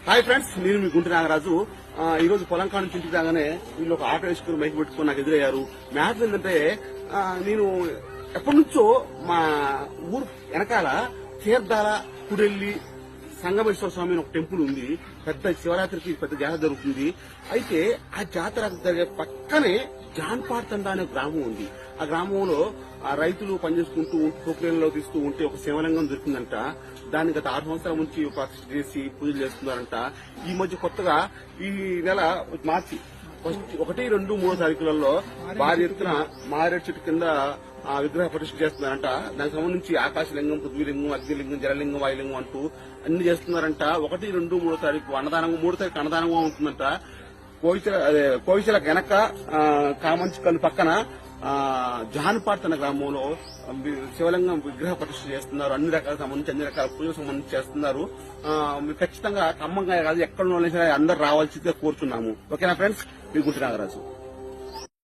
Hi friends, నేను మీ గుంటి నాగరాజు. ఈ రోజు పొలం కాడ నుంచి ఇంటికి రాగానే వీళ్ళు ఒక ఆటో వేసుకుని మైక్ పెట్టుకుని నాకు ఎదురయ్యారు. మ్యాటర్ ఏంటంటే నేను ఎప్పటి నుంచో మా ఊరు వెనకాల తీర్థాల కుడెల్లి సంగమేశ్వర స్వామి ఒక టెంపుల్ ఉంది. పెద్ద శివరాత్రికి పెద్ద జాతర జరుగుతుంది. అయితే ఆ జాతర జరిగే పక్కనే జాన్పాడ్ తండా అనే గ్రామం ఉంది. ఆ గ్రామంలో ఆ రైతులు పనిచేసుకుంటూ ప్రొక్రియన్లో తీస్తూ ఉంటే ఒక శివలింగం దొరికిందంట. దాన్ని గత 6 సంవత్సరాల నుంచి ప్రతిష్ఠ చేసి పూజలు చేస్తున్నారంట. ఈ మధ్య కొత్తగా ఈ నెల మార్చి 1, 2, 3 తారీఖులలో భారీ ఎత్తున మారేడు చెట్టు కింద ఆ విగ్రహ ప్రతిష్ఠ చేస్తున్నారంట. దానికి సంబంధించి ఆకాశలింగం, పృథ్వీలింగం, అగ్నిలింగం, జలలింగం, వాయులింగం అంటూ అన్ని చేస్తున్నారంట. 1, 2, 3 తారీఖు అన్నదానం, 3 తారీఖు అన్నదానంగా ఉంటుందంట. కోవిచల వెనక కామంచికల్ పక్కన జాన్పాడ్ అనే గ్రామంలో శివలింగం విగ్రహ ప్రతిష్ఠ చేస్తున్నారు. అన్ని రకాల సంబంధించి అన్ని రకాల పూజలకు సంబంధించి చేస్తున్నారు. మీరు ఖచ్చితంగా ఖమ్మంగా కాదు ఎక్కడ అందరూ రావాల్సిందిగా కోరుతున్నాము. ఓకేనా ఫ్రెండ్స్, మీ గుంటి నాగరాజు.